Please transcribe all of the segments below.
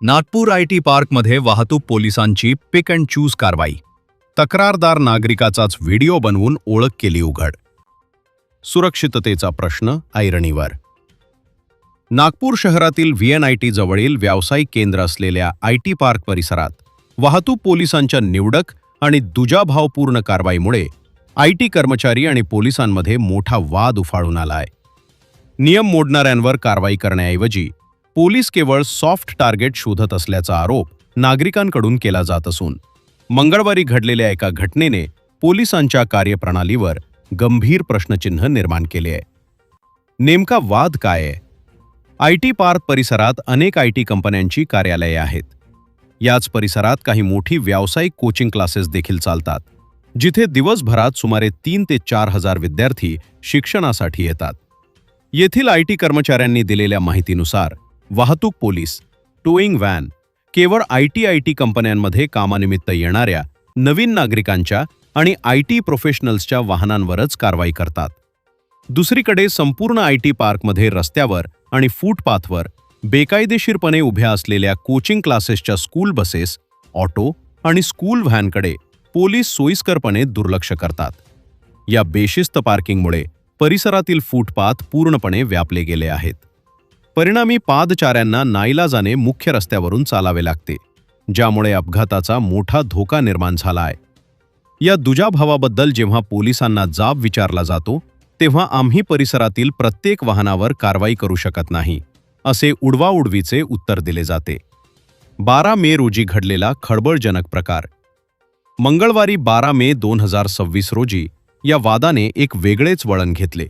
Nagpur IT पार्कमध्ये वाहतूक पोलिसांची पिक अँड चूज कारवाई. तक्रारदार नागरिकाचाच व्हिडिओ बनवून ओळख केली उघड. सुरक्षिततेचा प्रश्न ऐरणीवर. नागपूर शहरातील व्हीएनआयटी जवळील व्यावसायिक केंद्र असलेल्या आयटी पार्क परिसरात वाहतूक पोलिसांच्या निवडक आणि दुजाभावपूर्ण कारवाईमुळे आयटी कर्मचारी आणि पोलिसांमध्ये मोठा वाद उफाळून आलाय. नियम मोडणाऱ्यांवर कारवाई करण्याऐवजी पोलीस केवळ सॉफ्ट टार्गेट शोधत असल्याचा आरोप नागरिकांकडून केला जात असून मंगळवारी घडलेल्या एका घटनेने पोलिसांच्या कार्यप्रणालीवर गंभीर प्रश्नचिन्ह निर्माण केले आहे. नेमका वाद काय आहे? आयटी पार्क परिसरात अनेक आयटी कंपन्यांची कार्यालये आहेत. याच परिसरात काही मोठी व्यावसायिक कोचिंग क्लासेस देखील चालतात, जिथे दिवसभरात सुमारे 3 ते 4 हजार विद्यार्थी शिक्षणासाठी येतात. येथील आयटी कर्मचाऱ्यांनी दिलेल्या माहितीनुसार वाहतूक पोलीस टोईंग व्हॅन केवळ आयटी कंपन्यांमध्ये कामानिमित्त येणाऱ्या नवीन नागरिकांच्या आणि आयटी प्रोफेशनल्सच्या वाहनांवरच कारवाई करतात. दुसरीकडे संपूर्ण आयटी पार्कमध्ये रस्त्यावर आणि फूटपाथवर बेकायदेशीरपणे उभ्या असलेल्या कोचिंग क्लासेसच्या स्कूल बसेस, ऑटो आणि स्कूल व्हॅनकडे पोलीस सोयीस्करपणे दुर्लक्ष करतात. या बेशिस्त पार्किंगमुळे परिसरातील फूटपाथ पूर्णपणे व्यापले गेले आहेत. परिणामी पादचाऱ्यांना नाईलाजाने मुख्य रस्त्यावरून चालावे लागते, ज्यामुळे अपघाताचा मोठा धोका निर्माण झाला आहे. या दुजाभावाबद्दल जेव्हा पोलिसांना जाब विचारला जातो, तेव्हा आम्ही परिसरातील प्रत्येक वाहनावर कारवाई करू शकत नाही, असे उडवाउडवीचे उत्तर दिले जाते. 12 मे रोजी घडलेला खळबळजनक प्रकार. मंगळवारी 12 मे 2026 रोजी या वादाने एक वेगळेच वळण घेतले.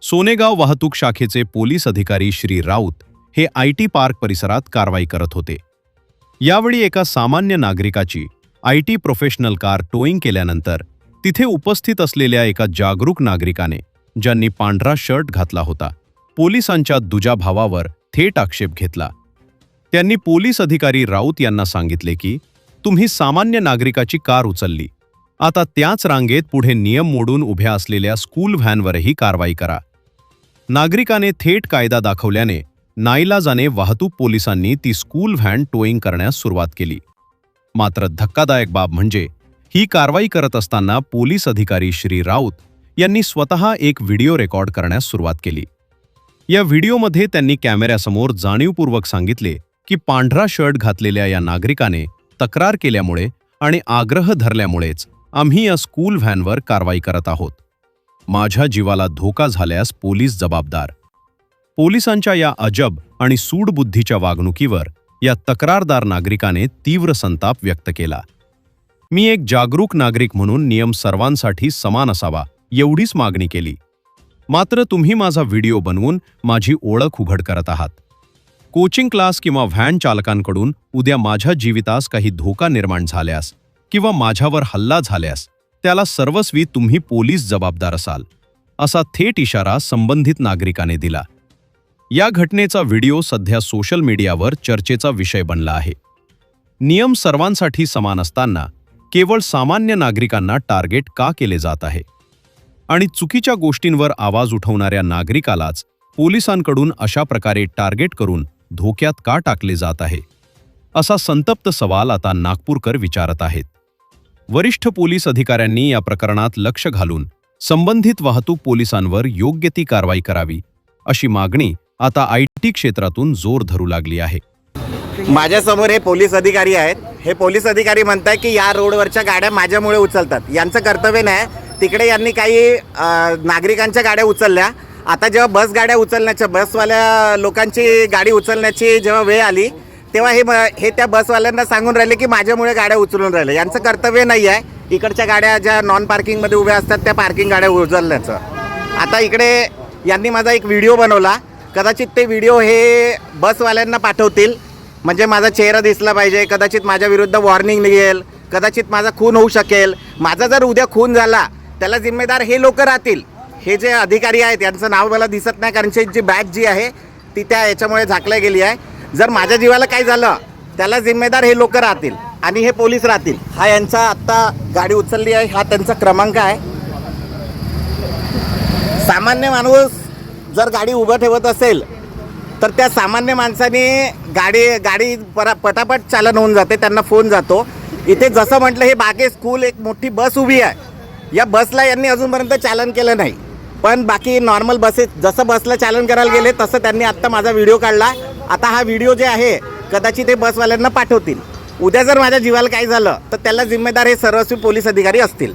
सोनेगाव वाहतूक शाखेचे पोलीस अधिकारी श्री राऊत हे आयटी पार्क परिसरात कारवाई करत होते. यावेळी एका सामान्य नागरिकाची आयटी प्रोफेशनल कार टोईंग केल्यानंतर तिथे उपस्थित असलेल्या एका जागरूक नागरिकाने, ज्यांनी पांढरा शर्ट घातला होता, पोलिसांच्या दुजाभावावर थेट आक्षेप घेतला. त्यांनी पोलीस अधिकारी राऊत यांना सांगितले की तुम्ही सामान्य नागरिकाची कार उचलली, आता त्याच रांगेत पुढे नियम मोडून उभ्या असलेल्या स्कूल व्हॅनवरही कारवाई करा. नागरिकाने थेट कायदा दाखवल्याने नाईलाजाने वाहतूक पोलिसांनी ती स्कूल व्हॅन टोईंग करण्यास सुरुवात केली. मात्र धक्कादायक बाब म्हणजे ही कारवाई करत असताना पोलीस अधिकारी श्री राऊत यांनी स्वतः एक व्हिडिओ रेकॉर्ड करण्यास सुरुवात केली. या व्हिडिओमध्ये त्यांनी कॅमेऱ्यासमोर जाणीवपूर्वक सांगितले की पांढरा शर्ट घातलेल्या या नागरिकाने तक्रार केल्यामुळे आणि आग्रह धरल्यामुळेच आम्ही या स्कूल व्हॅनवर कारवाई करत आहोत. माझ्या जीवाला धोका झाल्यास पोलीस जबाबदार. पोलिसांच्या या अजब आणि सूडबुद्धीच्या वागणुकीवर या तक्रारदार नागरिकाने तीव्र संताप व्यक्त केला. मी एक जागरूक नागरिक म्हणून नियम सर्वांसाठी समान असावा एवढीच मागणी केली. मात्र तुम्ही माझा व्हिडिओ बनवून माझी ओळख उघड करत आहात. कोचिंग क्लास किंवा व्हॅन चालकांकडून उद्या माझ्या जीवितास काही धोका निर्माण झाल्यास किंवा माझ्यावर हल्ला झाल्यास त्याला सर्वस्वी तुम्ही पोलीस जबाबदार असाल, असा थेट इशारा संबंधित नागरिकाने दिला. या घटनेचा व्हिडिओ सध्या सोशल मीडियावर चर्चेचा विषय बनला आहे. नियम सर्वांसाठी समान असताना केवळ सामान्य नागरिकांना टार्गेट का केले जात आहे? आणि चुकीच्या गोष्टींवर आवाज उठवणाऱ्या नागरिकालाच पोलिसांकडून अशा प्रकारे टार्गेट करून धोक्यात का टाकले जात आहे? असा संतप्त सवाल आता नागपूरकर विचारत आहेत. वरिष्ठ पोलीस अधिकाऱ्यांनी या प्रकरणात लक्ष घालून संबंधित वाहतूक पोलिसांवर योग्य ती कारवाई करावी, अशी मागणी आता आयटी क्षेत्रातून जोर धरू लागली आहे. माझ्यासमोर हे पोलीस अधिकारी आहेत. हे पोलीस अधिकारी म्हणतात की या रोडवरच्या गाड्या माझ्यामुळे उचलतात. यांचं कर्तव्य नाही. तिकडे यांनी काही नागरिकांच्या गाड्या उचलल्या. आता जेव्हा बस गाड्या उचलण्याच्या, बसवाल्या लोकांची गाडी उचलण्याची जेव्हा वेळ आली, तेव्हा हे त्या बसवाल्यांना सांगून राहिले की माझ्यामुळे गाड्या उचलून राहिले. यांचं कर्तव्य नाही आहे इकडच्या गाड्या ज्या नॉन पार्किंगमध्ये उभ्या असतात त्या पार्किंग गाड्या उचलण्याचं. आता इकडे यांनी माझा एक व्हिडिओ बनवला. कदाचित ते व्हिडिओ हे बसवाल्यांना पाठवतील, म्हणजे माझा चेहरा दिसला पाहिजे. कदाचित माझ्या विरुद्ध वॉर्निंग निघेल, कदाचित माझा खून होऊ शकेल. माझा जर उद्या खून झाला त्याला जिम्मेदार हे लोक राहतील. हे जे अधिकारी आहेत यांचं नाव मला दिसत नाही, कारण जी बॅग जी आहे ती त्या याच्यामुळे झाकल्या गेली आहे. जर माझ्या जीवाला काय झालं त्याला जिम्मेदार हे लोक राहतील आणि हे पोलीस राहतील. हा यांचा आत्ता गाडी उचलली आहे, हा त्यांचा क्रमांक आहे. सामान्य माणूस जर गाडी उभं ठेवत असेल तर त्या सामान्य माणसाने गाडी पटापट चालन होऊन जाते, त्यांना फोन जातो. इथे जसं म्हटलं हे बागे स्कूल एक मोठी बस उभी आहे, या बसला यांनी अजूनपर्यंत चालन केलं नाही. पण बाकी नॉर्मल बसेस जसं बसला चालन करायला गेले तसं त्यांनी आत्ता माझा व्हिडिओ काढला. आता हा व्हिडिओ जे आहे कदाचित ते बसवाल्यांना पाठवतील. उद्या जर माझ्या जीवाला काही झालं तर त्याला जिम्मेदार हे सर्वस्वी पोलीस अधिकारी असतील.